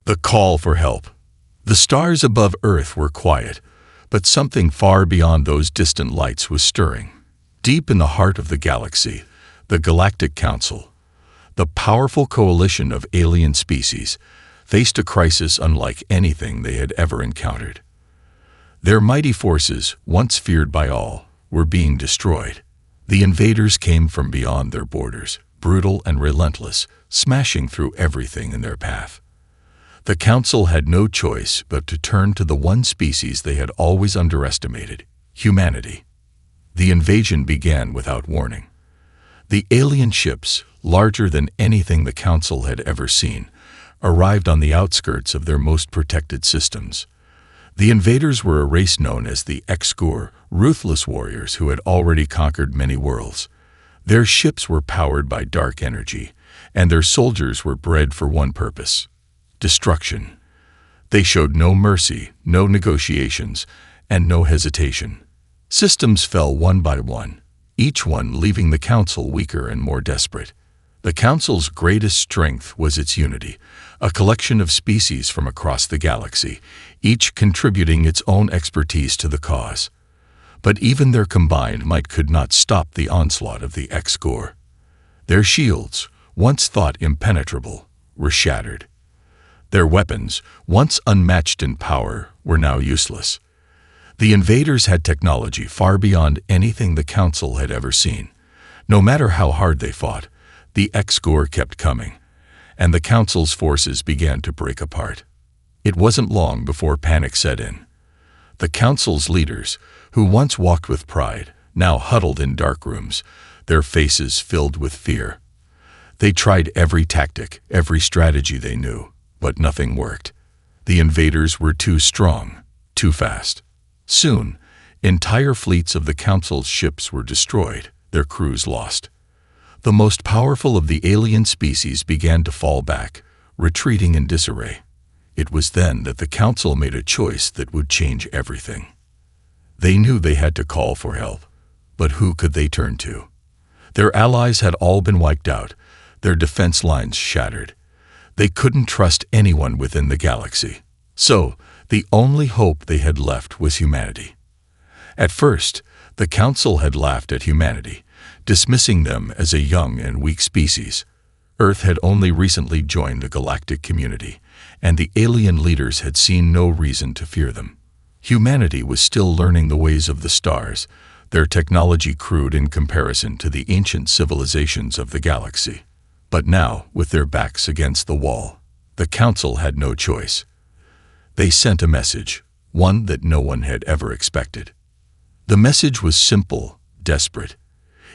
The call for help. The stars above Earth were quiet, but something far beyond those distant lights was stirring. Deep in the heart of the galaxy, the Galactic Council, the powerful coalition of alien species, faced a crisis unlike anything they had ever encountered. Their mighty forces, once feared by all, were being destroyed. The invaders came from beyond their borders, brutal and relentless, smashing through everything in their path. The Council had no choice but to turn to the one species they had always underestimated: humanity. The invasion began without warning. The alien ships, larger than anything the Council had ever seen, arrived on the outskirts of their most protected systems. The invaders were a race known as the X-Gur, ruthless warriors who had already conquered many worlds. Their ships were powered by dark energy, and their soldiers were bred for one purpose: destruction. They showed no mercy, no negotiations, and no hesitation. Systems fell one by one, each one leaving the Council weaker and more desperate. The Council's greatest strength was its unity, a collection of species from across the galaxy, each contributing its own expertise to the cause. But even their combined might could not stop the onslaught of the X-Gur. Their shields, once thought impenetrable, were shattered. Their weapons, once unmatched in power, were now useless. The invaders had technology far beyond anything the Council had ever seen. No matter how hard they fought, the X-Gur kept coming, and the Council's forces began to break apart. It wasn't long before panic set in. The Council's leaders, who once walked with pride, now huddled in dark rooms, their faces filled with fear. They tried every tactic, every strategy they knew, but nothing worked. The invaders were too strong, too fast. Soon, entire fleets of the Council's ships were destroyed, their crews lost. The most powerful of the alien species began to fall back, retreating in disarray. It was then that the Council made a choice that would change everything. They knew they had to call for help, but who could they turn to? Their allies had all been wiped out, their defense lines shattered. They couldn't trust anyone within the galaxy. So, the only hope they had left was humanity. At first, the Council had laughed at humanity, dismissing them as a young and weak species. Earth had only recently joined the galactic community, and the alien leaders had seen no reason to fear them. Humanity was still learning the ways of the stars, their technology crude in comparison to the ancient civilizations of the galaxy. But now, with their backs against the wall, the Council had no choice. They sent a message, one that no one had ever expected. The message was simple, desperate.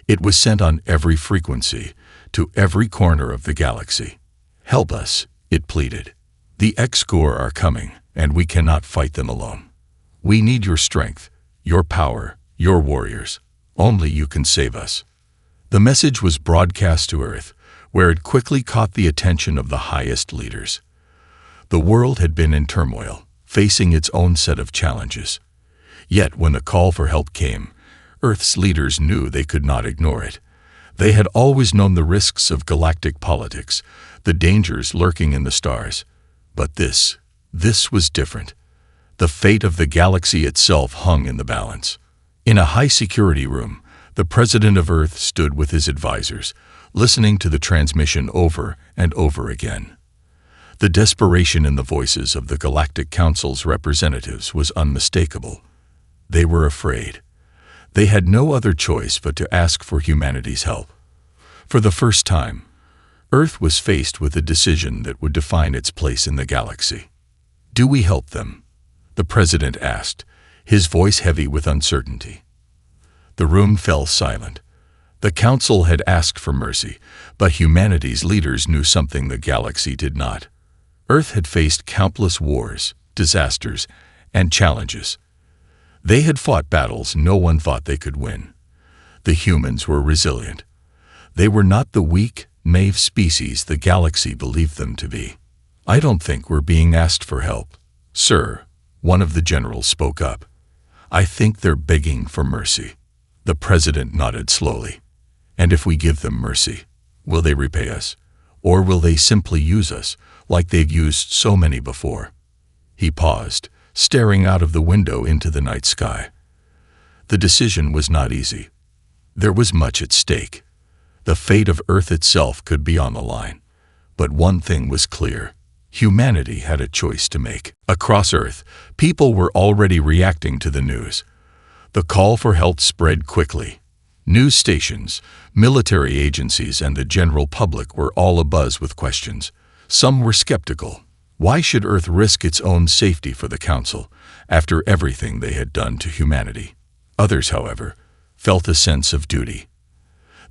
It was sent on every frequency, to every corner of the galaxy. "Help us," it pleaded. "The X-Gur are coming, and we cannot fight them alone. We need your strength, your power, your warriors. Only you can save us." The message was broadcast to Earth, where it quickly caught the attention of the highest leaders. The world had been in turmoil, facing its own set of challenges. Yet when the call for help came, Earth's leaders knew they could not ignore it. They had always known the risks of galactic politics, the dangers lurking in the stars. But this was different. The fate of the galaxy itself hung in the balance. In a high-security room, the President of Earth stood with his advisors, listening to the transmission over and over again. The desperation in the voices of the Galactic Council's representatives was unmistakable. They were afraid. They had no other choice but to ask for humanity's help. For the first time, Earth was faced with a decision that would define its place in the galaxy. "Do we help them?" the President asked, his voice heavy with uncertainty. The room fell silent. The Council had asked for mercy, but humanity's leaders knew something the galaxy did not. Earth had faced countless wars, disasters, and challenges. They had fought battles no one thought they could win. The humans were resilient. They were not the weak, naive species the galaxy believed them to be. "I don't think we're being asked for help, sir," one of the generals spoke up. "I think they're begging for mercy." The President nodded slowly. "And if we give them mercy, will they repay us? Or will they simply use us, like they've used so many before? He paused, staring out of the window into the night sky. The decision was not easy. There was much at stake. The fate of Earth itself could be on the line. But one thing was clear. Humanity had a choice to make. Across Earth, people were already reacting to the news. The call for help spread quickly. News stations, military agencies, and the general public were all abuzz with questions. Some were skeptical. Why should Earth risk its own safety for the Council, after everything they had done to humanity? Others, however, felt a sense of duty.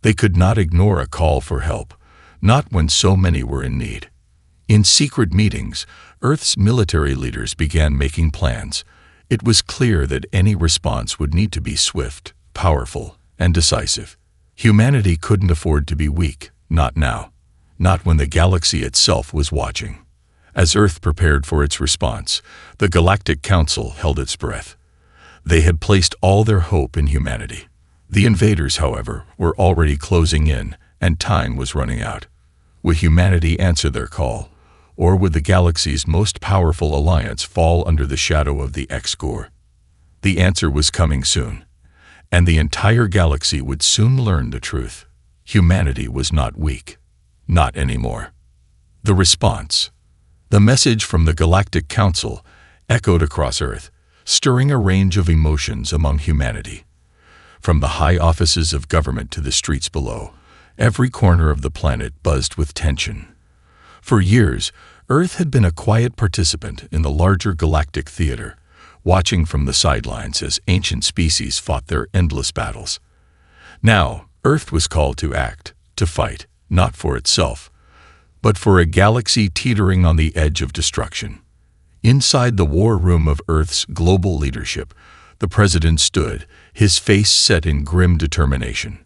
They could not ignore a call for help, not when so many were in need. In secret meetings, Earth's military leaders began making plans. It was clear that any response would need to be swift, powerful, and decisive. Humanity couldn't afford to be weak, not now, not when the galaxy itself was watching. As Earth prepared for its response, the Galactic Council held its breath. They had placed all their hope in humanity. The invaders, however, were already closing in, and time was running out. Would humanity answer their call, or would the galaxy's most powerful alliance fall under the shadow of the X-Core? The answer was coming soon, and the entire galaxy would soon learn the truth. Humanity was not weak. Not anymore. The response. The message from the Galactic Council echoed across Earth, stirring a range of emotions among humanity. From the high offices of government to the streets below, every corner of the planet buzzed with tension. For years, Earth had been a quiet participant in the larger galactic theater, watching from the sidelines as ancient species fought their endless battles. Now, Earth was called to act, to fight, not for itself, but for a galaxy teetering on the edge of destruction. Inside the war room of Earth's global leadership, the president stood, his face set in grim determination.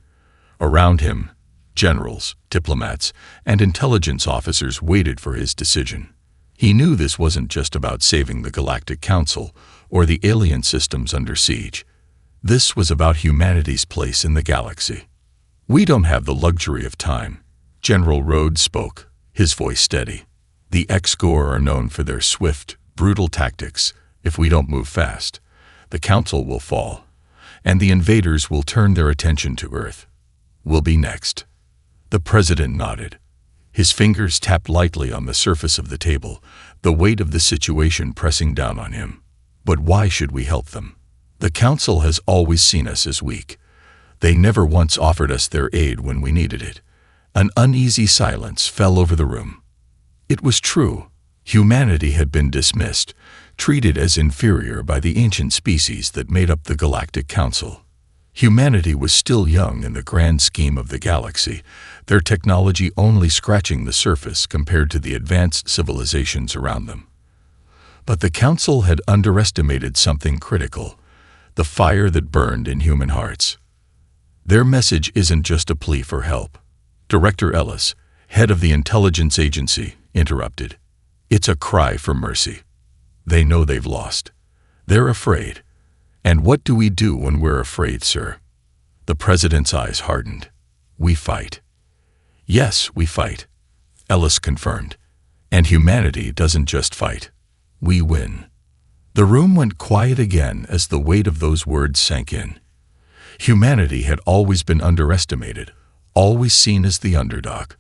Around him, generals, diplomats, and intelligence officers waited for his decision. He knew this wasn't just about saving the Galactic Council or the alien systems under siege. This was about humanity's place in the galaxy. "We don't have the luxury of time," General Rhodes spoke, his voice steady. "The X-Core are known for their swift, brutal tactics. If we don't move fast, the Council will fall, and the invaders will turn their attention to Earth. We'll be next." The president nodded. His fingers tapped lightly on the surface of the table, the weight of the situation pressing down on him. "But why should we help them? The Council has always seen us as weak. They never once offered us their aid when we needed it." An uneasy silence fell over the room. It was true. Humanity had been dismissed, treated as inferior by the ancient species that made up the Galactic Council. Humanity was still young in the grand scheme of the galaxy, their technology only scratching the surface compared to the advanced civilizations around them. But the Council had underestimated something critical: the fire that burned in human hearts. Their message isn't just a plea for help. Director Ellis, head of the intelligence agency, interrupted. It's a cry for mercy. They know they've lost. They're afraid. And what do we do when we're afraid, sir? The president's eyes hardened. We fight. Yes, we fight, Ellis confirmed. And humanity doesn't just fight. We win. The room went quiet again as the weight of those words sank in. Humanity had always been underestimated, always seen as the underdog.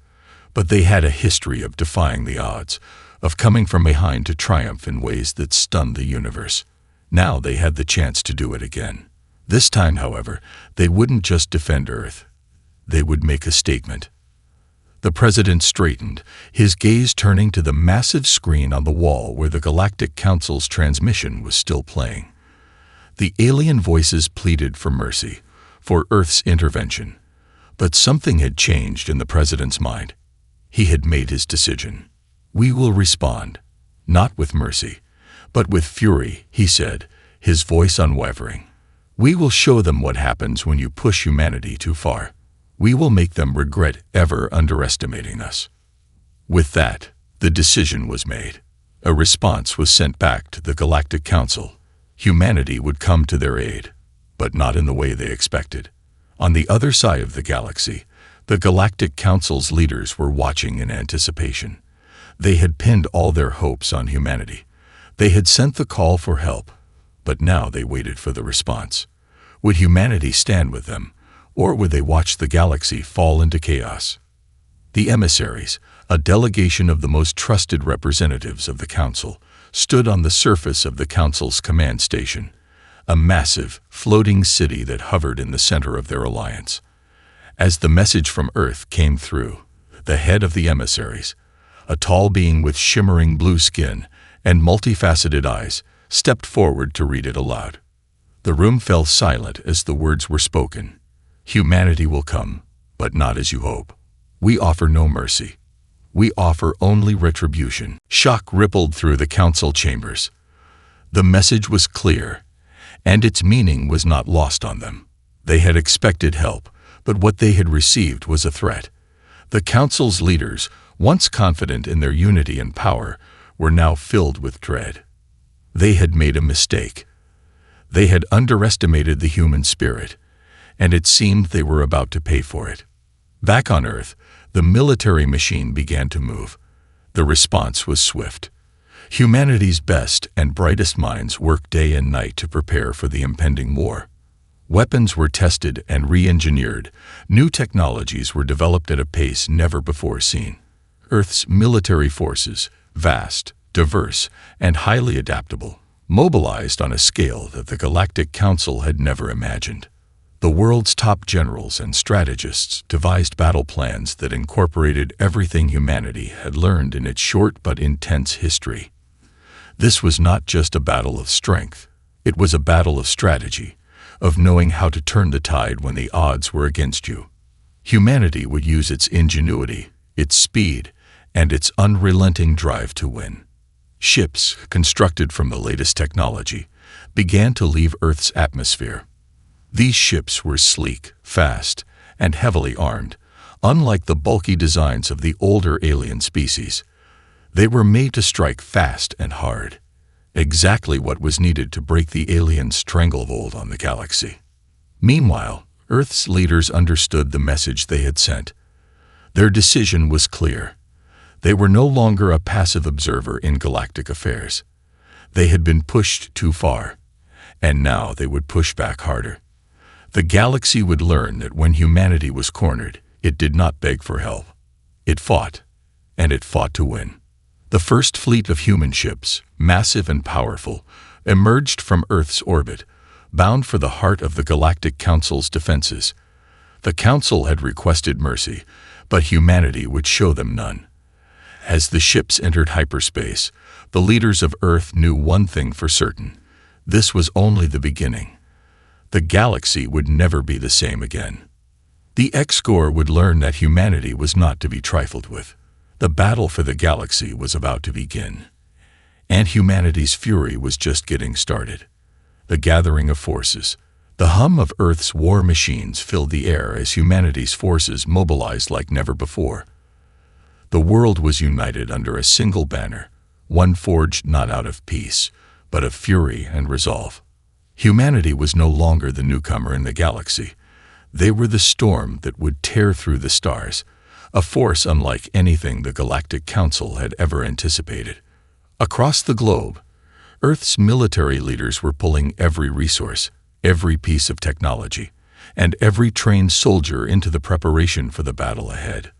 But they had a history of defying the odds, of coming from behind to triumph in ways that stunned the universe. Now they had the chance to do it again. This time, however, they wouldn't just defend Earth. They would make a statement. The president straightened, his gaze turning to the massive screen on the wall where the Galactic Council's transmission was still playing. The alien voices pleaded for mercy, for Earth's intervention. But something had changed in the president's mind. He had made his decision. We will respond, not with mercy, but with fury, he said, his voice unwavering. We will show them what happens when you push humanity too far. We will make them regret ever underestimating us. With that, the decision was made. A response was sent back to the Galactic Council. Humanity would come to their aid, but not in the way they expected. On the other side of the galaxy, The Galactic Council's leaders were watching in anticipation. They had pinned all their hopes on humanity. They had sent the call for help, but now they waited for the response. Would humanity stand with them, or would they watch the galaxy fall into chaos? The emissaries, a delegation of the most trusted representatives of the Council, stood on the surface of the Council's command station, a massive, floating city that hovered in the center of their alliance. As the message from Earth came through, the head of the emissaries, a tall being with shimmering blue skin and multifaceted eyes, stepped forward to read it aloud. The room fell silent as the words were spoken. Humanity will come, but not as you hope. We offer no mercy. We offer only retribution. Shock rippled through the council chambers. The message was clear, and its meaning was not lost on them. They had expected help, but what they had received was a threat. The council's leaders, once confident in their unity and power, were now filled with dread. They had made a mistake. They had underestimated the human spirit, and it seemed they were about to pay for it. Back on Earth, the military machine began to move. The response was swift. Humanity's best and brightest minds worked day and night to prepare for the impending war. Weapons were tested and re-engineered. New technologies were developed at a pace never before seen. Earth's military forces, vast, diverse, and highly adaptable, mobilized on a scale that the Galactic Council had never imagined. The world's top generals and strategists devised battle plans that incorporated everything humanity had learned in its short but intense history. This was not just a battle of strength. It was a battle of strategy, of knowing how to turn the tide when the odds were against you. Humanity would use its ingenuity, its speed, and its unrelenting drive to win. Ships, constructed from the latest technology, began to leave Earth's atmosphere. These ships were sleek, fast, and heavily armed, unlike the bulky designs of the older alien species. They were made to strike fast and hard, exactly what was needed to break the alien stranglehold on the galaxy. Meanwhile, Earth's leaders understood the message they had sent. Their decision was clear. They were no longer a passive observer in galactic affairs. They had been pushed too far, and now they would push back harder. The galaxy would learn that when humanity was cornered, it did not beg for help. It fought, and it fought to win. The first fleet of human ships, massive and powerful, emerged from Earth's orbit, bound for the heart of the Galactic Council's defenses. The Council had requested mercy, but humanity would show them none. As the ships entered hyperspace, the leaders of Earth knew one thing for certain. This was only the beginning. The galaxy would never be the same again. The X-Corps would learn that humanity was not to be trifled with. The battle for the galaxy was about to begin, and humanity's fury was just getting started. The gathering of forces, the hum of Earth's war machines filled the air as humanity's forces mobilized like never before. The world was united under a single banner, one forged not out of peace, but of fury and resolve. Humanity was no longer the newcomer in the galaxy. They were the storm that would tear through the stars, a force unlike anything the Galactic Council had ever anticipated. Across the globe, Earth's military leaders were pulling every resource, every piece of technology, and every trained soldier into the preparation for the battle ahead.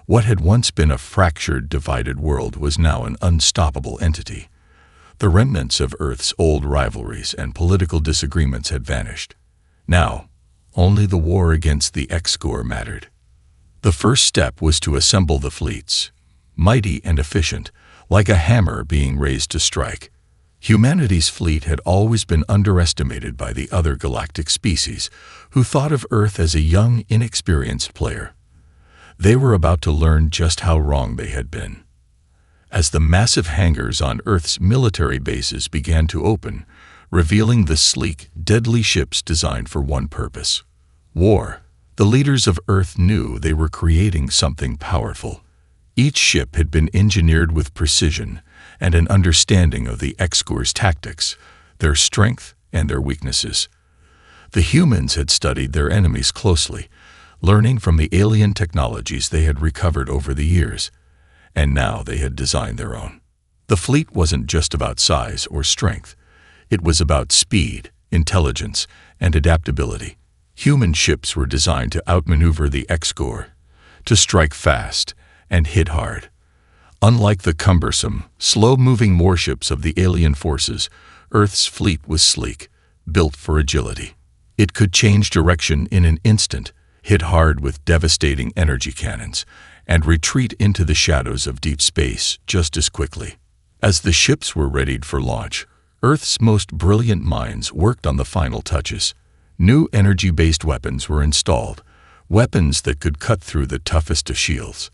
What had once been a fractured, divided world was now an unstoppable entity. The remnants of Earth's old rivalries and political disagreements had vanished. Now, only the war against the X-Corps mattered. The first step was to assemble the fleets, mighty and efficient, like a hammer being raised to strike. Humanity's fleet had always been underestimated by the other galactic species, who thought of Earth as a young, inexperienced player. They were about to learn just how wrong they had been. As the massive hangars on Earth's military bases began to open, revealing the sleek, deadly ships designed for one purpose: war, the leaders of Earth knew they were creating something powerful. Each ship had been engineered with precision and an understanding of the X-Corps' tactics, their strength and their weaknesses. The humans had studied their enemies closely, learning from the alien technologies they had recovered over the years, and now they had designed their own. The fleet wasn't just about size or strength. It was about speed, intelligence, and adaptability. Human ships were designed to outmaneuver the X-Gore, to strike fast and hit hard. Unlike the cumbersome, slow-moving warships of the alien forces, Earth's fleet was sleek, built for agility. It could change direction in an instant, hit hard with devastating energy cannons, and retreat into the shadows of deep space just as quickly. As the ships were readied for launch, Earth's most brilliant minds worked on the final touches. New energy-based weapons were installed, weapons that could cut through the toughest of shields.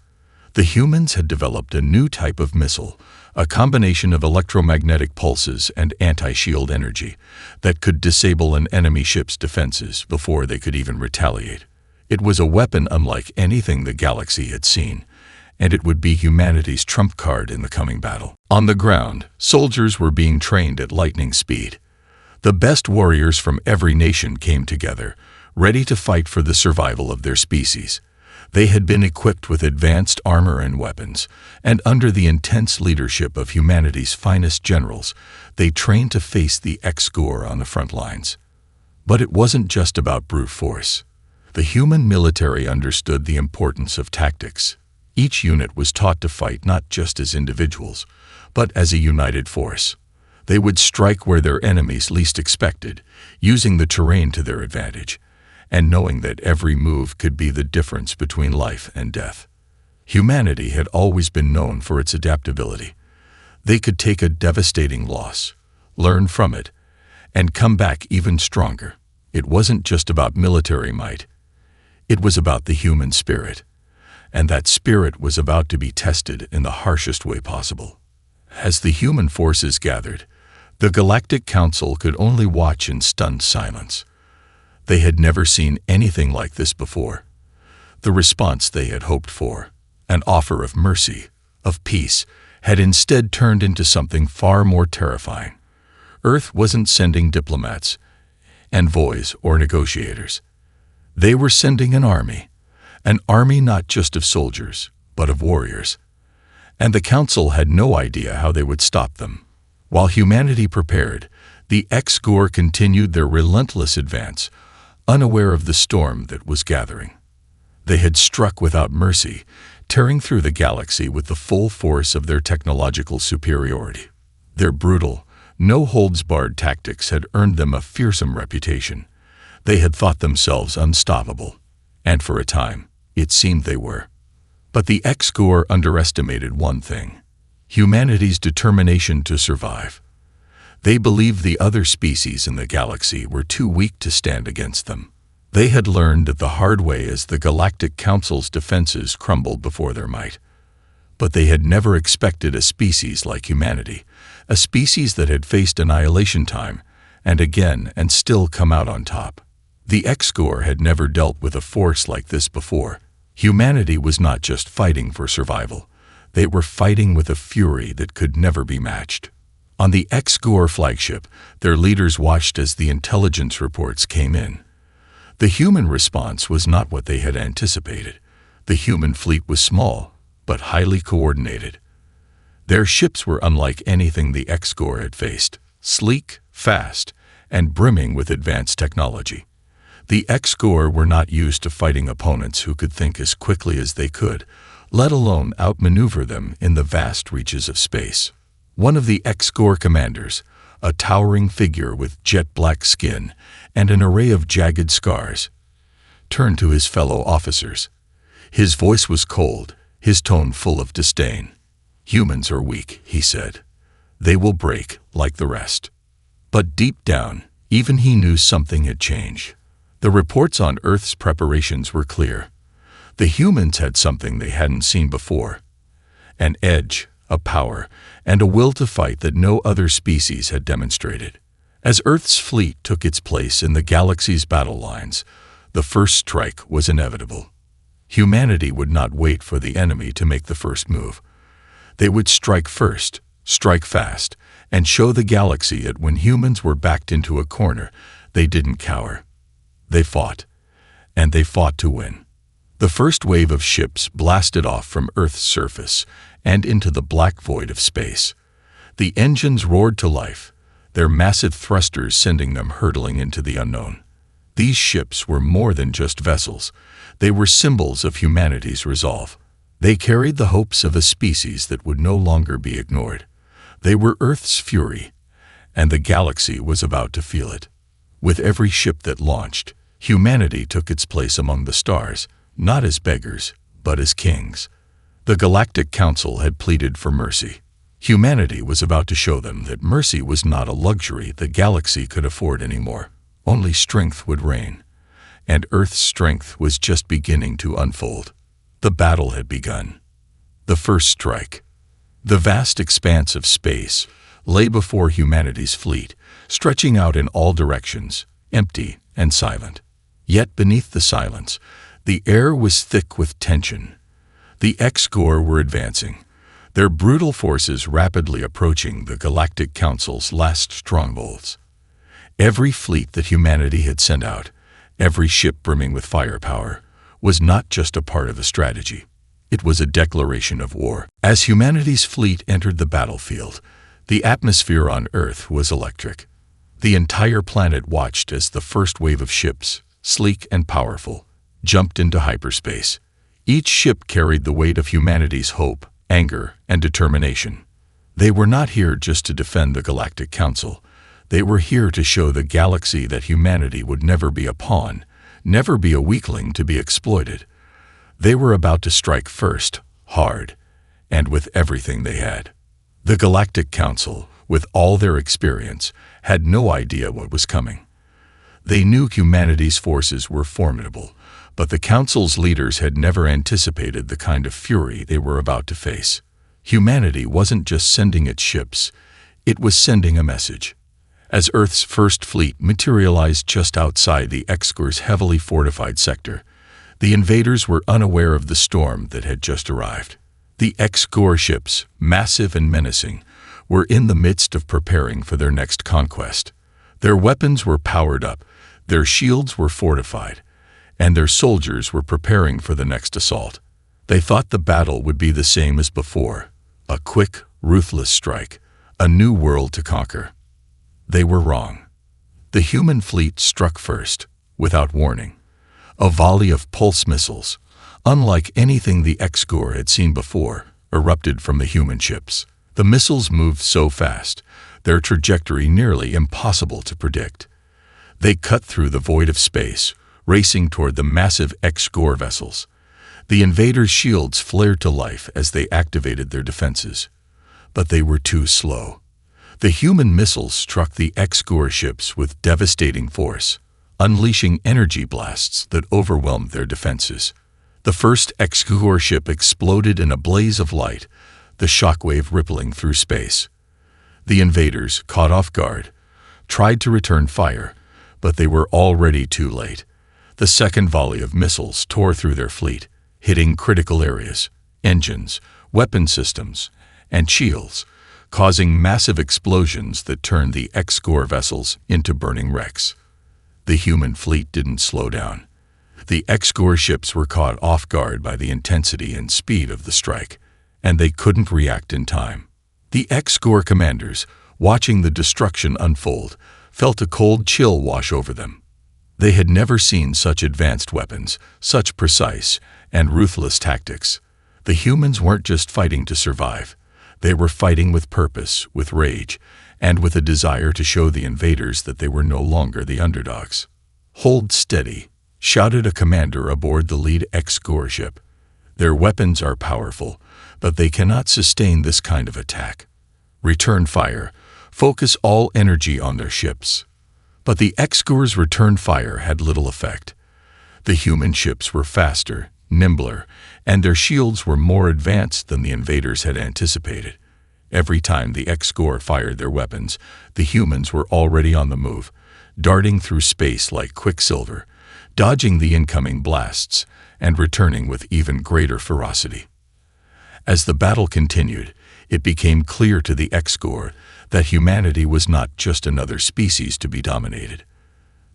The humans had developed a new type of missile, a combination of electromagnetic pulses and anti-shield energy that could disable an enemy ship's defenses before they could even retaliate. It was a weapon unlike anything the galaxy had seen, and it would be humanity's trump card in the coming battle. On the ground, soldiers were being trained at lightning speed. The best warriors from every nation came together, ready to fight for the survival of their species. They had been equipped with advanced armor and weapons, and under the intense leadership of humanity's finest generals, they trained to face the X-Gore on the front lines. But it wasn't just about brute force. The human military understood the importance of tactics. Each unit was taught to fight not just as individuals, but as a united force. They would strike where their enemies least expected, using the terrain to their advantage, and knowing that every move could be the difference between life and death. Humanity had always been known for its adaptability. They could take a devastating loss, learn from it, and come back even stronger. It wasn't just about military might. It was about the human spirit, and that spirit was about to be tested in the harshest way possible. As the human forces gathered, the Galactic Council could only watch in stunned silence. They had never seen anything like this before. The response they had hoped for, an offer of mercy, of peace, had instead turned into something far more terrifying. Earth wasn't sending diplomats, envoys, or negotiators. They were sending an army not just of soldiers, but of warriors. And the Council had no idea how they would stop them. While humanity prepared, the X-Gore continued their relentless advance, unaware of the storm that was gathering. They had struck without mercy, tearing through the galaxy with the full force of their technological superiority. Their brutal, no-holds-barred tactics had earned them a fearsome reputation. They had thought themselves unstoppable, and for a time, it seemed they were. But the X-Gore underestimated one thing: humanity's determination to survive. They believed the other species in the galaxy were too weak to stand against them. They had learned it the hard way as the Galactic Council's defenses crumbled before their might. But they had never expected a species like humanity, a species that had faced annihilation time and again and still come out on top. The X-Gore had never dealt with a force like this before. Humanity was not just fighting for survival. They were fighting with a fury that could never be matched. On the X-Gore flagship, their leaders watched as the intelligence reports came in. The human response was not what they had anticipated. The human fleet was small, but highly coordinated. Their ships were unlike anything the X-Gore had faced, sleek, fast, and brimming with advanced technology. The X-Gore were not used to fighting opponents who could think as quickly as they could, let alone outmaneuver them in the vast reaches of space. One of the X-Gore commanders, a towering figure with jet-black skin and an array of jagged scars, turned to his fellow officers. His voice was cold, his tone full of disdain. "Humans are weak," he said. "They will break like the rest." But deep down, even he knew something had changed. The reports on Earth's preparations were clear. The humans had something they hadn't seen before: an edge, a power, and a will to fight that no other species had demonstrated. As Earth's fleet took its place in the galaxy's battle lines, the first strike was inevitable. Humanity would not wait for the enemy to make the first move. They would strike first, strike fast, and show the galaxy that when humans were backed into a corner, they didn't cower. They fought, and they fought to win. The first wave of ships blasted off from Earth's surface and into the black void of space. The engines roared to life, their massive thrusters sending them hurtling into the unknown. These ships were more than just vessels. They were symbols of humanity's resolve. They carried the hopes of a species that would no longer be ignored. They were Earth's fury, and the galaxy was about to feel it. With every ship that launched, humanity took its place among the stars, not as beggars, but as kings. The Galactic Council had pleaded for mercy. Humanity was about to show them that mercy was not a luxury the galaxy could afford anymore. Only strength would reign, and Earth's strength was just beginning to unfold. The battle had begun. The first strike. The vast expanse of space lay before humanity's fleet, stretching out in all directions, empty and silent. Yet beneath the silence, the air was thick with tension. The X-Gore were advancing, their brutal forces rapidly approaching the Galactic Council's last strongholds. Every fleet that humanity had sent out, every ship brimming with firepower, was not just a part of a strategy. It was a declaration of war. As humanity's fleet entered the battlefield, the atmosphere on Earth was electric. The entire planet watched as the first wave of ships, sleek and powerful, jumped into hyperspace. Each ship carried the weight of humanity's hope, anger, and determination. They were not here just to defend the Galactic Council. They were here to show the galaxy that humanity would never be a pawn, never be a weakling to be exploited. They were about to strike first, hard, and with everything they had. The Galactic Council, with all their experience, had no idea what was coming. They knew humanity's forces were formidable, but the Council's leaders had never anticipated the kind of fury they were about to face. Humanity wasn't just sending its ships, it was sending a message. As Earth's first fleet materialized just outside the X-Gore's heavily fortified sector, the invaders were unaware of the storm that had just arrived. The X-Gore ships, massive and menacing, were in the midst of preparing for their next conquest. Their weapons were powered up, their shields were fortified, and their soldiers were preparing for the next assault. They thought the battle would be the same as before, a quick, ruthless strike, a new world to conquer. They were wrong. The human fleet struck first, without warning. A volley of pulse missiles, unlike anything the X-Gore had seen before, erupted from the human ships. The missiles moved so fast, their trajectory nearly impossible to predict. They cut through the void of space, racing toward the massive X-Gore vessels. The invaders' shields flared to life as they activated their defenses. But they were too slow. The human missiles struck the X-Gore ships with devastating force, unleashing energy blasts that overwhelmed their defenses. The first X-Gore ship exploded in a blaze of light, the shockwave rippling through space. The invaders, caught off guard, tried to return fire, but they were already too late. The second volley of missiles tore through their fleet, hitting critical areas, engines, weapon systems, and shields, causing massive explosions that turned the X-Gore vessels into burning wrecks. The human fleet didn't slow down. The X-Gore ships were caught off guard by the intensity and speed of the strike, and they couldn't react in time. The X-Gore commanders, watching the destruction unfold, felt a cold chill wash over them. They had never seen such advanced weapons, such precise and ruthless tactics. The humans weren't just fighting to survive. They were fighting with purpose, with rage, and with a desire to show the invaders that they were no longer the underdogs. "Hold steady," shouted a commander aboard the lead X-Gore ship. "Their weapons are powerful, but they cannot sustain this kind of attack. Return fire. Focus all energy on their ships." But the X-Gore's return fire had little effect. The human ships were faster, nimbler, and their shields were more advanced than the invaders had anticipated. Every time the X-Gore fired their weapons, the humans were already on the move, darting through space like quicksilver, dodging the incoming blasts, and returning with even greater ferocity. As the battle continued, it became clear to the X-Gore that humanity was not just another species to be dominated.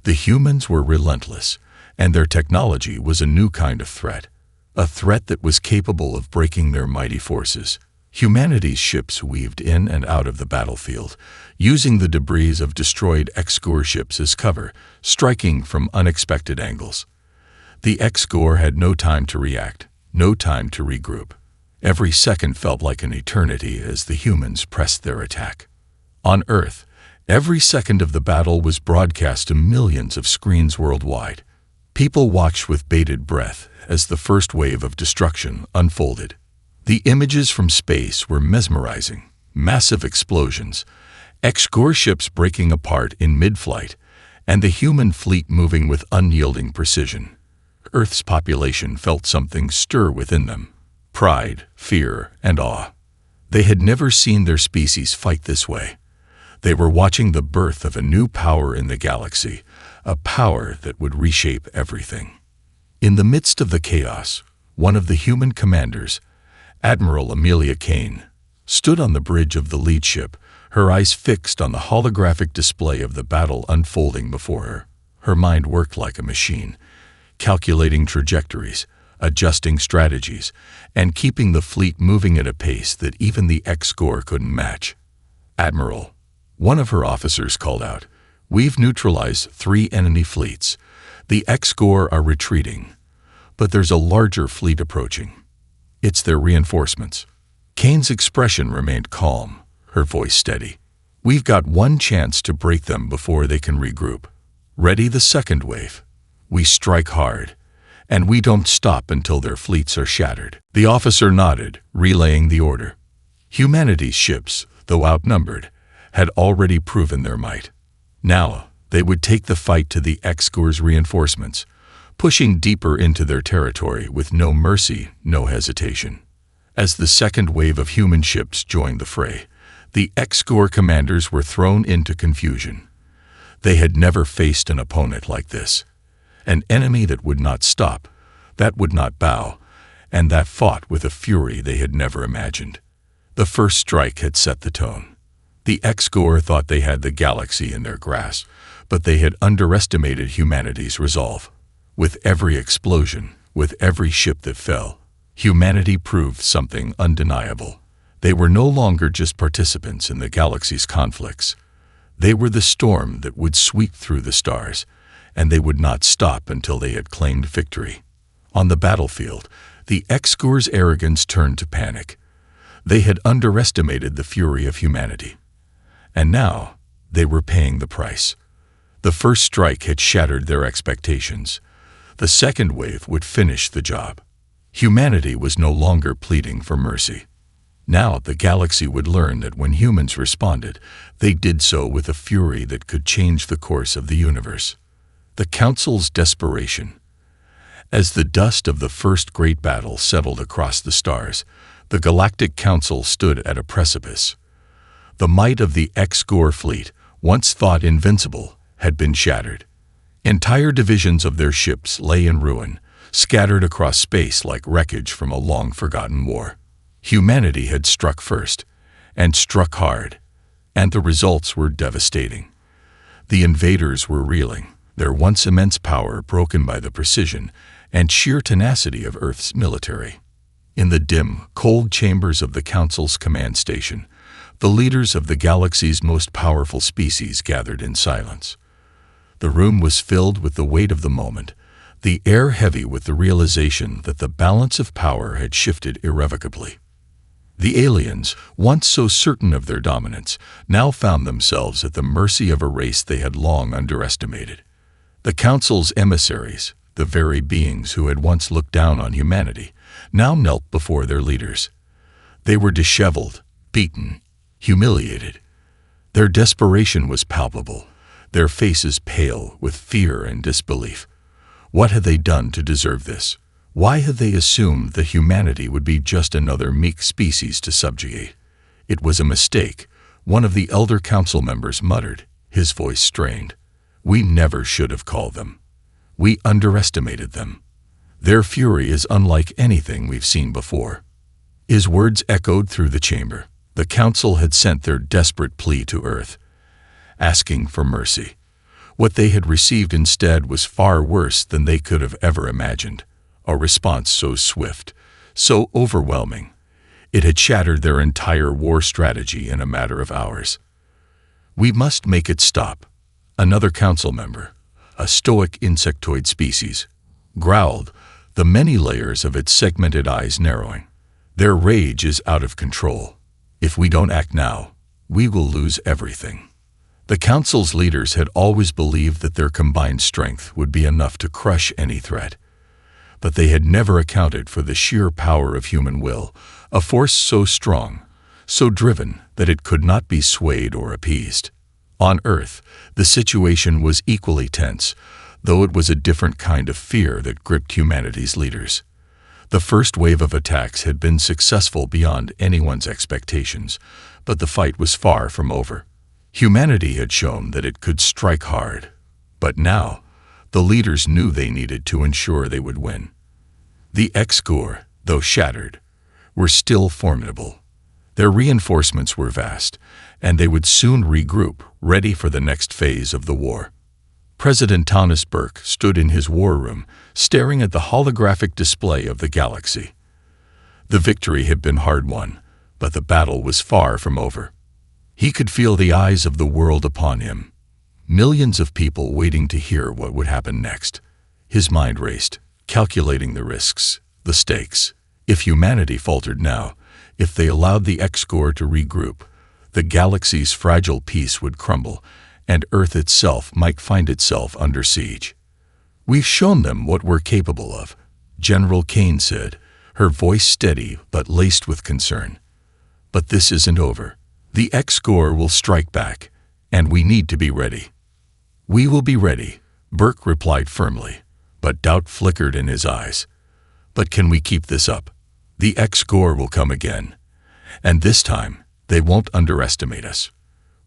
The humans were relentless, and their technology was a new kind of threat. a threat that was capable of breaking their mighty forces. Humanity's ships weaved in and out of the battlefield, using the debris of destroyed X-Gore ships as cover, striking from unexpected angles. The X-Gore had no time to react, no time to regroup. Every second felt like an eternity as the humans pressed their attack. On Earth, every second of the battle was broadcast to millions of screens worldwide. People watched with bated breath as the first wave of destruction unfolded. The images from space were mesmerizing. Massive explosions, X-Gore ships breaking apart in mid-flight, and the human fleet moving with unyielding precision. Earth's population felt something stir within them. Pride, fear, and awe. They had never seen their species fight this way. They were watching the birth of a new power in the galaxy, a power that would reshape everything. In the midst of the chaos, one of the human commanders, Admiral Amelia Kane, stood on the bridge of the lead ship, her eyes fixed on the holographic display of the battle unfolding before her. Her mind worked like a machine, calculating trajectories, adjusting strategies, and keeping the fleet moving at a pace that even the X-Gore couldn't match. "Admiral," one of her officers called out, "we've neutralized 3 enemy fleets. The X-Gore are retreating, but there's a larger fleet approaching. It's their reinforcements." Kane's expression remained calm, her voice steady. "We've got one chance to break them before they can regroup. Ready the second wave. We strike hard, and we don't stop until their fleets are shattered." The officer nodded, relaying the order. Humanity's ships, though outnumbered, had already proven their might. Now, they would take the fight to the X-Gore's reinforcements, pushing deeper into their territory with no mercy, no hesitation. As the second wave of human ships joined the fray, the X-Gore commanders were thrown into confusion. They had never faced an opponent like this. An enemy that would not stop, that would not bow, and that fought with a fury they had never imagined. The first strike had set the tone. The X-Gore thought they had the galaxy in their grasp, but they had underestimated humanity's resolve. With every explosion, with every ship that fell, humanity proved something undeniable. They were no longer just participants in the galaxy's conflicts. They were the storm that would sweep through the stars, and they would not stop until they had claimed victory. On the battlefield, the X-Gore's arrogance turned to panic. They had underestimated the fury of humanity. And now, they were paying the price. The first strike had shattered their expectations. The second wave would finish the job. Humanity was no longer pleading for mercy. Now the galaxy would learn that when humans responded, they did so with a fury that could change the course of the universe. The Council's desperation. As the dust of the first great battle settled across the stars, the Galactic Council stood at a precipice. The might of the X-Gore fleet, once thought invincible, had been shattered. Entire divisions of their ships lay in ruin, scattered across space like wreckage from a long-forgotten war. Humanity had struck first, and struck hard, and the results were devastating. The invaders were reeling, their once immense power broken by the precision and sheer tenacity of Earth's military. In the dim, cold chambers of the Council's command station, the leaders of the galaxy's most powerful species gathered in silence. The room was filled with the weight of the moment, the air heavy with the realization that the balance of power had shifted irrevocably. The aliens, once so certain of their dominance, now found themselves at the mercy of a race they had long underestimated. The Council's emissaries, the very beings who had once looked down on humanity, now knelt before their leaders. They were disheveled, beaten, humiliated. Their desperation was palpable, their faces pale with fear and disbelief. What had they done to deserve this? Why had they assumed that humanity would be just another meek species to subjugate? It was a mistake, one of the elder council members muttered, his voice strained. We never should have called them. We underestimated them. Their fury is unlike anything we've seen before. His words echoed through the chamber. The council had sent their desperate plea to Earth, asking for mercy. What they had received instead was far worse than they could have ever imagined. a response so swift, so overwhelming. It had shattered their entire war strategy in a matter of hours. "We must make it stop," another council member, a stoic insectoid species, growled, the many layers of its segmented eyes narrowing. "Their rage is out of control. If we don't act now, we will lose everything." The council's leaders had always believed that their combined strength would be enough to crush any threat. But they had never accounted for the sheer power of human will, a force so strong, so driven that it could not be swayed or appeased. On Earth, the situation was equally tense, though it was a different kind of fear that gripped humanity's leaders. The first wave of attacks had been successful beyond anyone's expectations, but the fight was far from over. Humanity had shown that it could strike hard, but now the leaders knew they needed to ensure they would win. The X-Corps, though shattered, were still formidable. Their reinforcements were vast, and they would soon regroup, ready for the next phase of the war. President Thomas Burke stood in his war room, staring at the holographic display of the galaxy. The victory had been hard-won, but the battle was far from over. He could feel the eyes of the world upon him, millions of people waiting to hear what would happen next. His mind raced, calculating the risks, the stakes. If humanity faltered now, if they allowed the X-Corps to regroup, the galaxy's fragile peace would crumble, and Earth itself might find itself under siege. "We've shown them what we're capable of," General Kane said, her voice steady but laced with concern. "But this isn't over. The X-Corps will strike back, and we need to be ready." "We will be ready," Burke replied firmly, but doubt flickered in his eyes. "But can we keep this up? The X-Corps will come again, and this time they won't underestimate us.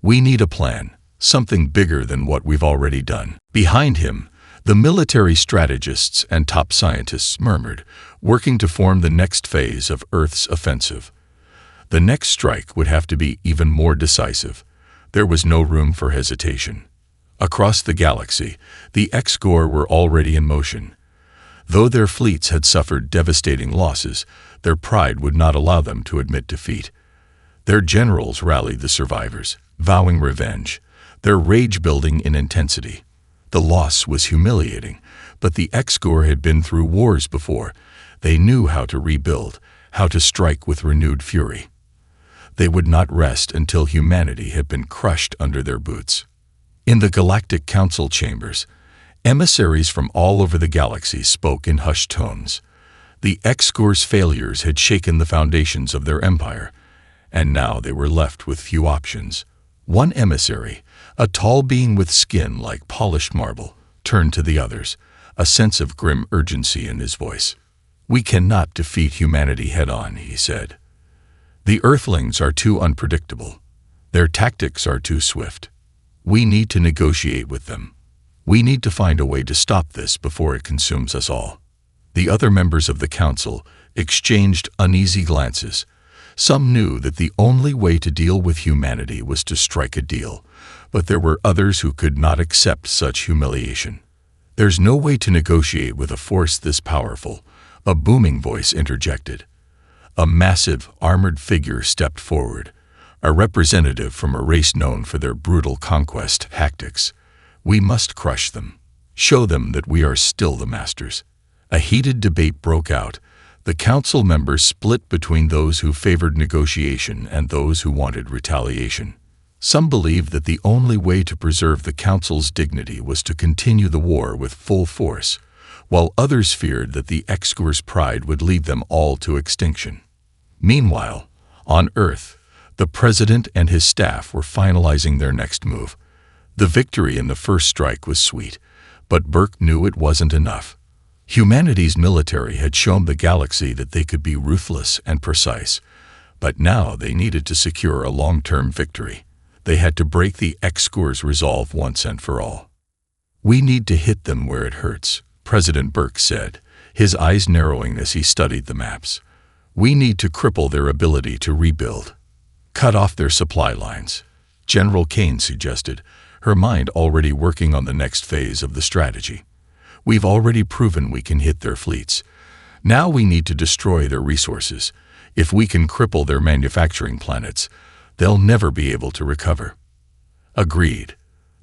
We need a plan, something bigger than what we've already done." Behind him, the military strategists and top scientists murmured, working to form the next phase of Earth's offensive. The next strike would have to be even more decisive. There was no room for hesitation. Across the galaxy, the X-Corps were already in motion. Though their fleets had suffered devastating losses, their pride would not allow them to admit defeat. Their generals rallied the survivors, vowing revenge, their rage building in intensity. The loss was humiliating, but the X-Corps had been through wars before. They knew how to rebuild, how to strike with renewed fury. They would not rest until humanity had been crushed under their boots. In the Galactic Council chambers, emissaries from all over the galaxy spoke in hushed tones. The X-Corps' failures had shaken the foundations of their empire, and now they were left with few options. One emissary, a tall being with skin like polished marble, turned to the others, a sense of grim urgency in his voice. "We cannot defeat humanity head-on," he said. "The Earthlings are too unpredictable. Their tactics are too swift. We need to negotiate with them. We need to find a way to stop this before it consumes us all." The other members of the council exchanged uneasy glances. Some knew that the only way to deal with humanity was to strike a deal, but there were others who could not accept such humiliation. "There's no way to negotiate with a force this powerful," a booming voice interjected. A massive, armored figure stepped forward, a representative from a race known for their brutal conquest tactics. "We must crush them, show them that we are still the masters." A heated debate broke out. The council members split between those who favored negotiation and those who wanted retaliation. Some believed that the only way to preserve the council's dignity was to continue the war with full force, while others feared that the X-Corps' pride would lead them all to extinction. Meanwhile, on Earth, the president and his staff were finalizing their next move. The victory in the first strike was sweet, but Burke knew it wasn't enough. Humanity's military had shown the galaxy that they could be ruthless and precise, but now they needed to secure a long-term victory. They had to break the X-Corps' resolve once and for all. "We need to hit them where it hurts," President Burke said, his eyes narrowing as he studied the maps. "We need to cripple their ability to rebuild. Cut off their supply lines," General Kane suggested, her mind already working on the next phase of the strategy. "We've already proven we can hit their fleets. Now we need to destroy their resources. If we can cripple their manufacturing planets, they'll never be able to recover." "Agreed,"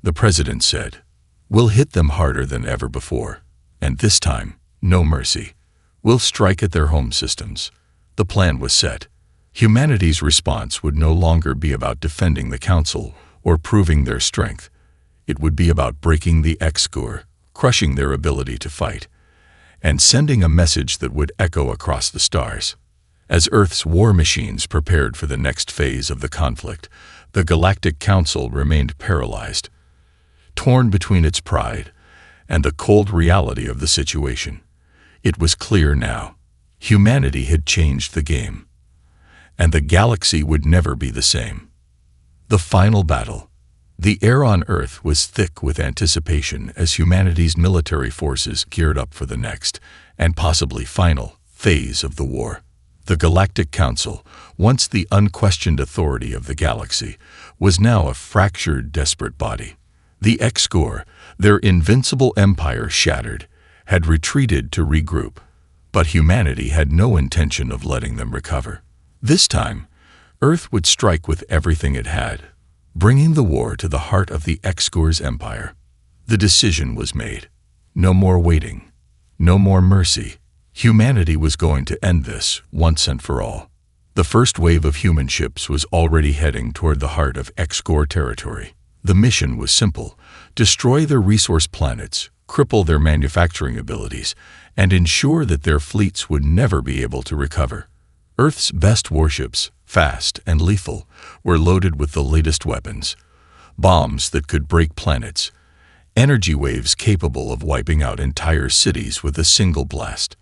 the president said. "We'll hit them harder than ever before. And this time, no mercy. We'll strike at their home systems." The plan was set. Humanity's response would no longer be about defending the Council or proving their strength. It would be about breaking the X-Core, crushing their ability to fight, and sending a message that would echo across the stars. As Earth's war machines prepared for the next phase of the conflict, the Galactic Council remained paralyzed, torn between its pride and the cold reality of the situation. It was clear now. Humanity had changed the game, and the galaxy would never be the same. The final battle. The air on Earth was thick with anticipation as humanity's military forces geared up for the next, and possibly final, phase of the war. The Galactic Council, once the unquestioned authority of the galaxy, was now a fractured, desperate body. The X-Core, their invincible empire shattered, had retreated to regroup, but humanity had no intention of letting them recover. This time, Earth would strike with everything it had, bringing the war to the heart of the X-Core's empire. The decision was made. No more waiting. No more mercy. Humanity was going to end this once and for all. The first wave of human ships was already heading toward the heart of X-Core territory. The mission was simple: destroy their resource planets, cripple their manufacturing abilities, and ensure that their fleets would never be able to recover. Earth's best warships, fast and lethal, were loaded with the latest weapons. Bombs that could break planets, energy waves capable of wiping out entire cities with a single blast.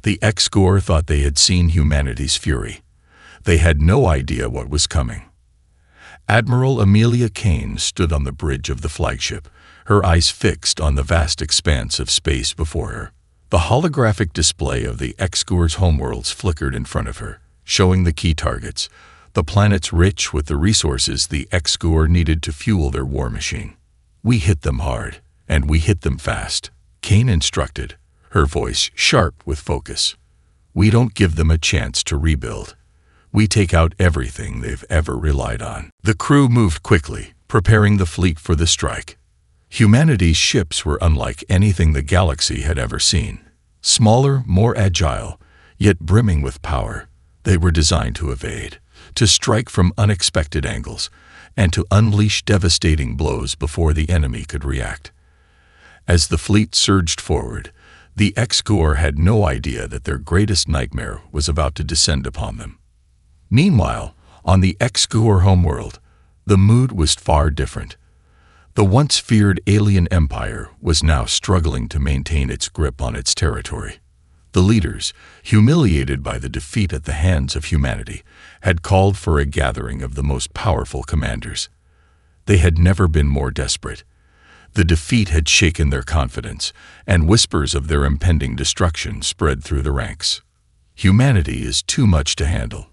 The X-Core thought they had seen humanity's fury. They had no idea what was coming. Admiral Amelia Kane stood on the bridge of the flagship, her eyes fixed on the vast expanse of space before her. The holographic display of the X-Core's homeworlds flickered in front of her, showing the key targets, the planets rich with the resources the X-Core needed to fuel their war machine. "We hit them hard, and we hit them fast," Kane instructed, her voice sharp with focus. "We don't give them a chance to rebuild. We take out everything they've ever relied on." The crew moved quickly, preparing the fleet for the strike. Humanity's ships were unlike anything the galaxy had ever seen. Smaller, more agile, yet brimming with power. They were designed to evade, to strike from unexpected angles, and to unleash devastating blows before the enemy could react. As the fleet surged forward, the X-Core had no idea that their greatest nightmare was about to descend upon them. Meanwhile, on the X-Core homeworld, the mood was far different. The once feared alien empire was now struggling to maintain its grip on its territory. The leaders, humiliated by the defeat at the hands of humanity, had called for a gathering of the most powerful commanders. They had never been more desperate. The defeat had shaken their confidence, and whispers of their impending destruction spread through the ranks. "Humanity is too much to handle.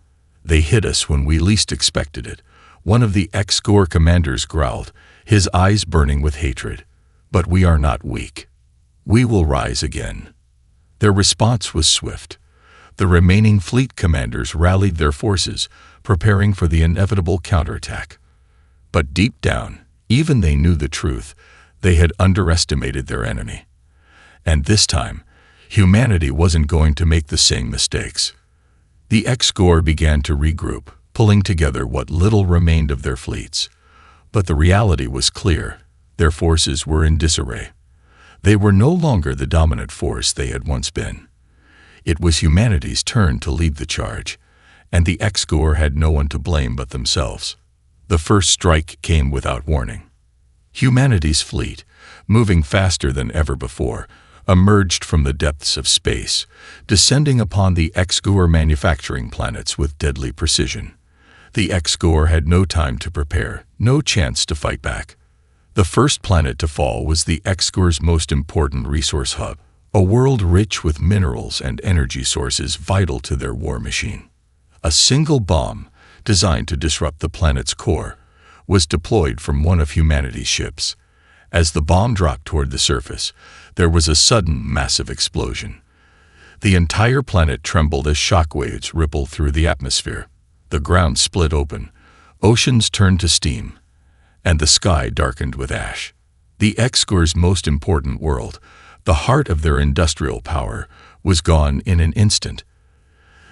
They hit us when we least expected it," one of the X-Core commanders growled, his eyes burning with hatred. "But we are not weak. We will rise again." Their response was swift. The remaining fleet commanders rallied their forces, preparing for the inevitable counterattack. But deep down, even they knew the truth. They had underestimated their enemy. And this time, humanity wasn't going to make the same mistakes. The X-Core began to regroup, pulling together what little remained of their fleets. But the reality was clear. Their forces were in disarray. They were no longer the dominant force they had once been. It was humanity's turn to lead the charge, and the X-Core had no one to blame but themselves. The first strike came without warning. Humanity's fleet, moving faster than ever before, emerged from the depths of space, descending upon the X-Core manufacturing planets with deadly precision. The X-Core had no time to prepare, no chance to fight back. The first planet to fall was the X-Core's most important resource hub, a world rich with minerals and energy sources vital to their war machine. A single bomb, designed to disrupt the planet's core, was deployed from one of humanity's ships. As the bomb dropped toward the surface, there was a sudden, massive explosion. The entire planet trembled as shockwaves rippled through the atmosphere. The ground split open, oceans turned to steam, and the sky darkened with ash. The X-Corps' most important world, the heart of their industrial power, was gone in an instant.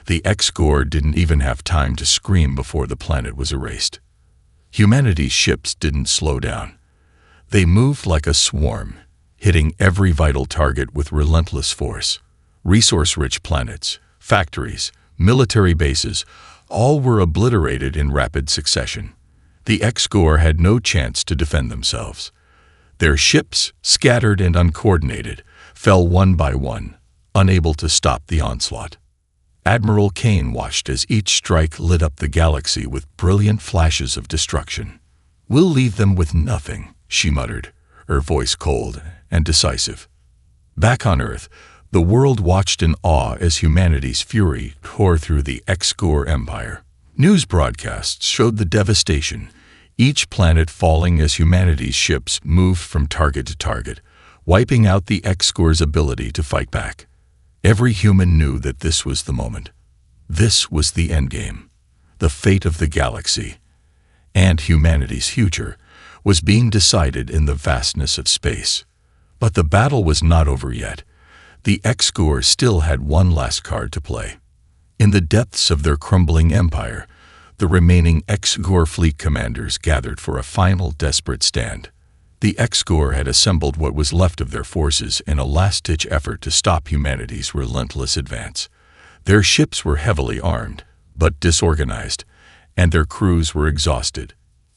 The X-Corps didn't even have time to scream before the planet was erased. Humanity's ships didn't slow down. They moved like a swarm, hitting every vital target with relentless force. Resource-rich planets, factories, military bases, all were obliterated in rapid succession. The X-Corps had no chance to defend themselves. Their ships, scattered and uncoordinated, fell one by one, unable to stop the onslaught. Admiral Kane watched as each strike lit up the galaxy with brilliant flashes of destruction. "We'll leave them with nothing," she muttered, her voice cold and decisive. Back on Earth, the world watched in awe as humanity's fury tore through the X-Corps empire. News broadcasts showed the devastation, each planet falling as humanity's ships moved from target to target, wiping out the X-Corps' ability to fight back. Every human knew that this was the moment. This was the endgame. The fate of the galaxy, and humanity's future, was being decided in the vastness of space. But the battle was not over yet. The X-Corps still had one last card to play. In the depths of their crumbling empire, the remaining X-Corps fleet commanders gathered for a final desperate stand. The X-Corps had assembled what was left of their forces in a last-ditch effort to stop humanity's relentless advance. Their ships were heavily armed, but disorganized, and their crews were exhausted.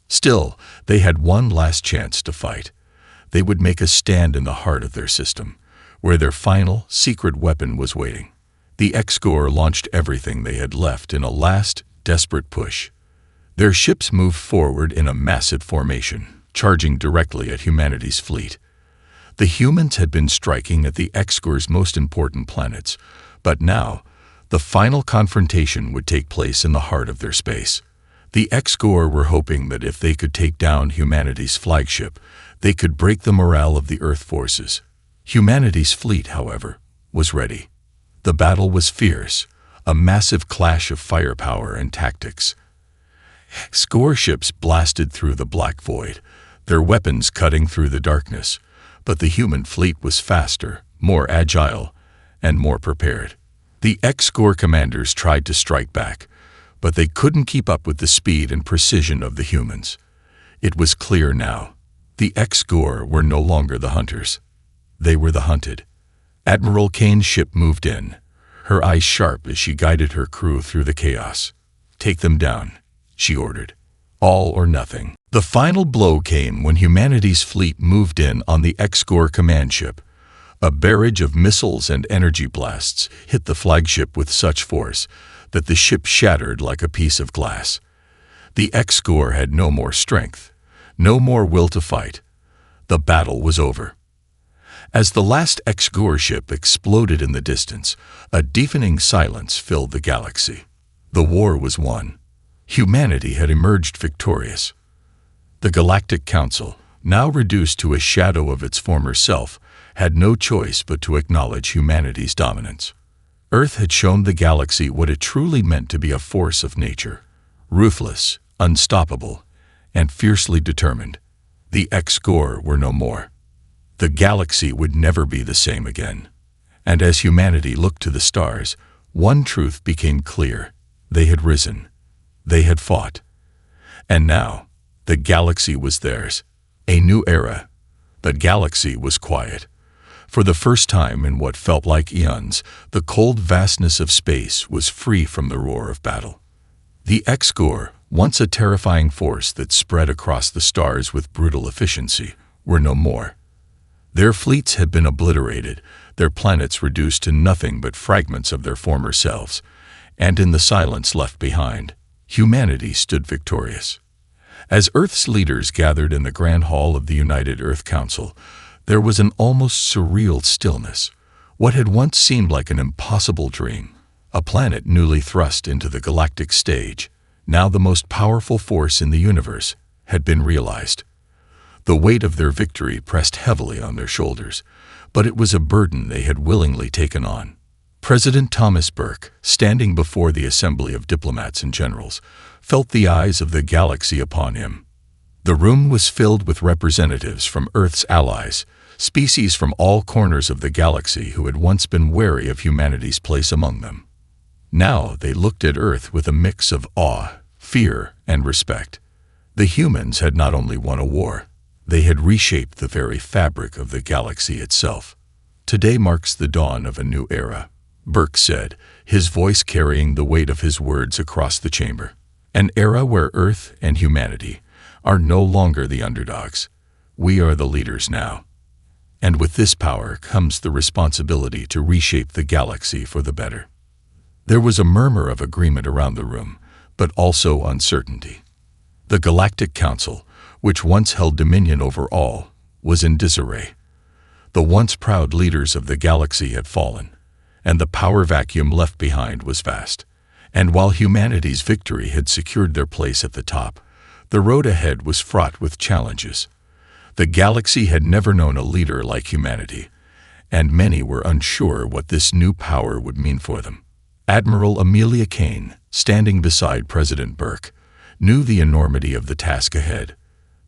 Still, they had one last chance to fight. They would make a stand in the heart of their system, where their final, secret weapon was waiting. The X-Corps launched everything they had left in a last, desperate push. Their ships moved forward in a massive formation, charging directly at humanity's fleet. The humans had been striking at the X-Corps' most important planets, but now, the final confrontation would take place in the heart of their space. The X-Corps were hoping that if they could take down humanity's flagship, they could break the morale of the Earth forces. Humanity's fleet, however, was ready. The battle was fierce, a massive clash of firepower and tactics. X-Corps ships blasted through the black void, their weapons cutting through the darkness, but the human fleet was faster, more agile, and more prepared. The X-Corps commanders tried to strike back, but they couldn't keep up with the speed and precision of the humans. It was clear now. The X-Corps were no longer the hunters. They were the hunted. Admiral Kane's ship moved in, her eyes sharp as she guided her crew through the chaos. "Take them down," she ordered. "All or nothing." The final blow came when humanity's fleet moved in on the X-Corps command ship. A barrage of missiles and energy blasts hit the flagship with such force that the ship shattered like a piece of glass. The X-Corps had no more strength, no more will to fight. The battle was over. As the last X-Corps ship exploded in the distance, a deafening silence filled the galaxy. The war was won. Humanity had emerged victorious. The Galactic Council, now reduced to a shadow of its former self, had no choice but to acknowledge humanity's dominance. Earth had shown the galaxy what it truly meant to be a force of nature, ruthless, unstoppable, and fiercely determined. The X-Corps were no more. The galaxy would never be the same again. And as humanity looked to the stars, one truth became clear. They had risen. They had fought. And now, the galaxy was theirs. A new era. The galaxy was quiet. For the first time in what felt like eons, the cold vastness of space was free from the roar of battle. The X-Corps, once a terrifying force that spread across the stars with brutal efficiency, were no more. Their fleets had been obliterated, their planets reduced to nothing but fragments of their former selves, and in the silence left behind, humanity stood victorious. As Earth's leaders gathered in the Grand Hall of the United Earth Council, there was an almost surreal stillness. What had once seemed like an impossible dream, a planet newly thrust into the galactic stage, now the most powerful force in the universe, had been realized. The weight of their victory pressed heavily on their shoulders, but it was a burden they had willingly taken on. President Thomas Burke, standing before the assembly of diplomats and generals, felt the eyes of the galaxy upon him. The room was filled with representatives from Earth's allies, species from all corners of the galaxy who had once been wary of humanity's place among them. Now they looked at Earth with a mix of awe, fear, and respect. The humans had not only won a war, they had reshaped the very fabric of the galaxy itself. Today marks the dawn of a new era, Burke said, his voice carrying the weight of his words across the chamber. An era where Earth and humanity are no longer the underdogs. We are the leaders now. And with this power comes the responsibility to reshape the galaxy for the better. There was a murmur of agreement around the room, but also uncertainty. The Galactic Council, which once held dominion over all, was in disarray. The once proud leaders of the galaxy had fallen, and the power vacuum left behind was vast. And while humanity's victory had secured their place at the top, the road ahead was fraught with challenges. The galaxy had never known a leader like humanity, and many were unsure what this new power would mean for them. Admiral Amelia Kane, standing beside President Burke, knew the enormity of the task ahead.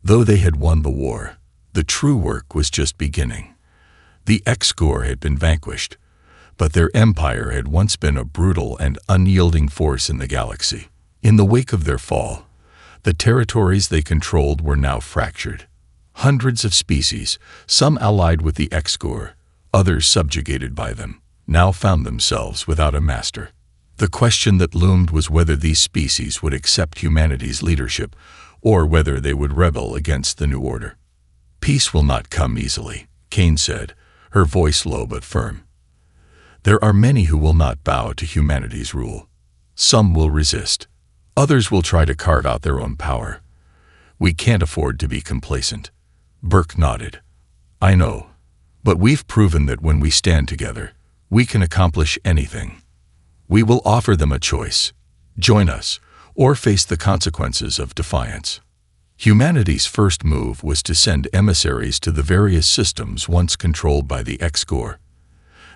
Though they had won the war, the true work was just beginning. The X-Corps had been vanquished, but their empire had once been a brutal and unyielding force in the galaxy. In the wake of their fall, the territories they controlled were now fractured. Hundreds of species, some allied with the X-Corps, others subjugated by them, now found themselves without a master. The question that loomed was whether these species would accept humanity's leadership or whether they would rebel against the new order. Peace will not come easily, Kane said, her voice low but firm. There are many who will not bow to humanity's rule. Some will resist. Others will try to carve out their own power. We can't afford to be complacent. Burke nodded. I know, but we've proven that when we stand together, we can accomplish anything. We will offer them a choice: join us, or face the consequences of defiance. Humanity's first move was to send emissaries to the various systems once controlled by the X-Corps.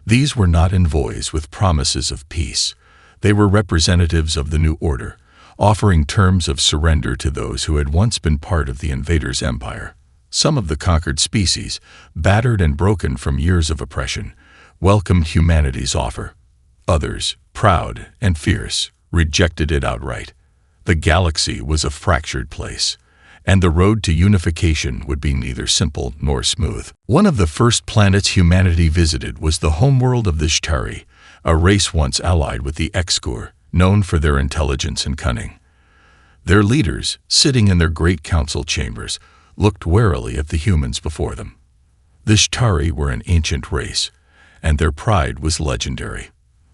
These were not envoys with promises of peace. They were representatives of the new order, offering terms of surrender to those who had once been part of the invaders' empire. Some of the conquered species, battered and broken from years of oppression, welcomed humanity's offer. Others, proud and fierce, rejected it outright. The galaxy was a fractured place, and the road to unification would be neither simple nor smooth. One of the first planets humanity visited was the homeworld of the Shtari, a race once allied with the X-Corps, known for their intelligence and cunning. Their leaders, sitting in their great council chambers, looked warily at the humans before them. The Shtari were an ancient race, and their pride was legendary.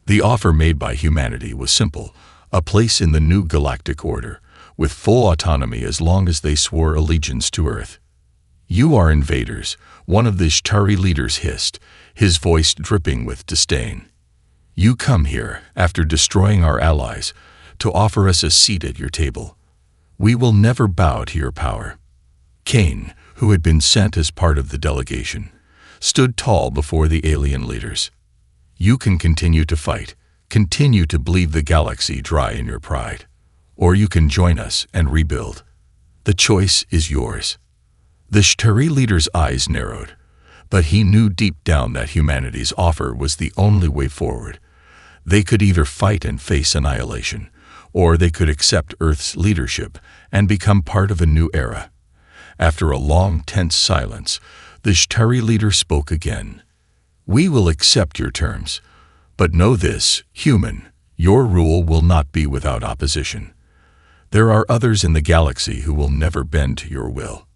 The offer made by humanity was simple: a place in the new galactic order, with full autonomy as long as they swore allegiance to Earth. You are invaders, one of the Shtari leaders hissed, his voice dripping with disdain. You come here, after destroying our allies, to offer us a seat at your table. We will never bow to your power. Kane, who had been sent as part of the delegation, stood tall before the alien leaders. You can continue to fight, continue to bleed the galaxy dry in your pride, or you can join us and rebuild. The choice is yours. The Shtari leader's eyes narrowed, but he knew deep down that humanity's offer was the only way forward. They could either fight and face annihilation, or they could accept Earth's leadership and become part of a new era. After a long, tense silence, the Shtari leader spoke again. We will accept your terms, but know this, human, your rule will not be without opposition. There are others in the galaxy who will never bend to your will.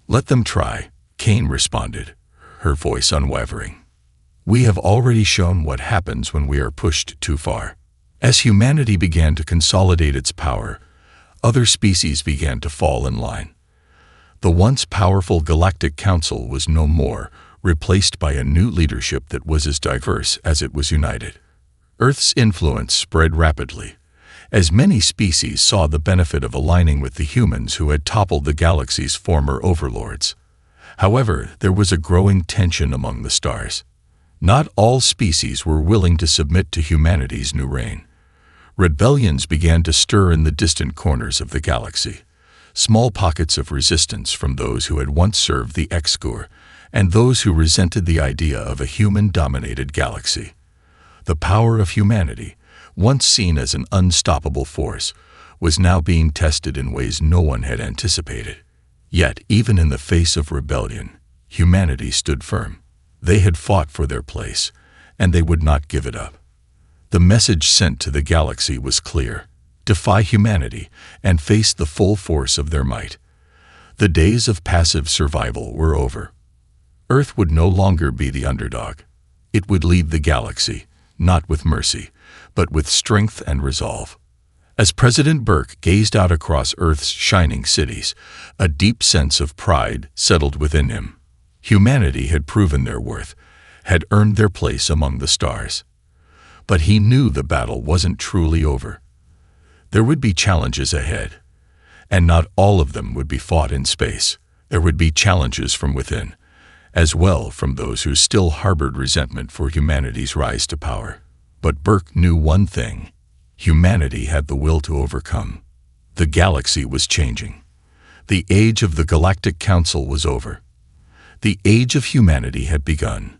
Let them try, Kane responded, her voice unwavering. We have already shown what happens when we are pushed too far. As humanity began to consolidate its power, other species began to fall in line. The once powerful Galactic Council was no more, replaced by a new leadership that was as diverse as it was united. Earth's influence spread rapidly, as many species saw the benefit of aligning with the humans who had toppled the galaxy's former overlords. However, there was a growing tension among the stars. Not all species were willing to submit to humanity's new reign. Rebellions began to stir in the distant corners of the galaxy. Small pockets of resistance from those who had once served the Excore and those who resented the idea of a human-dominated galaxy. The power of humanity, once seen as an unstoppable force, was now being tested in ways no one had anticipated. Yet, even in the face of rebellion, humanity stood firm. They had fought for their place, and they would not give it up. The message sent to the galaxy was clear: defy humanity and face the full force of their might. The days of passive survival were over. Earth would no longer be the underdog. It would lead the galaxy, not with mercy, but with strength and resolve. As President Burke gazed out across Earth's shining cities, a deep sense of pride settled within him. Humanity had proven their worth, had earned their place among the stars. But he knew the battle wasn't truly over. There would be challenges ahead, and not all of them would be fought in space. There would be challenges from within, as well from those who still harbored resentment for humanity's rise to power. But Burke knew one thing: humanity had the will to overcome. The galaxy was changing. The age of the Galactic Council was over. The age of humanity had begun.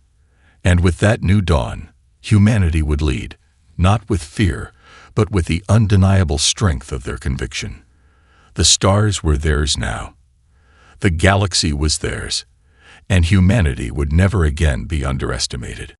And with that new dawn, humanity would lead, not with fear, but with the undeniable strength of their conviction. The stars were theirs now. The galaxy was theirs, and humanity would never again be underestimated.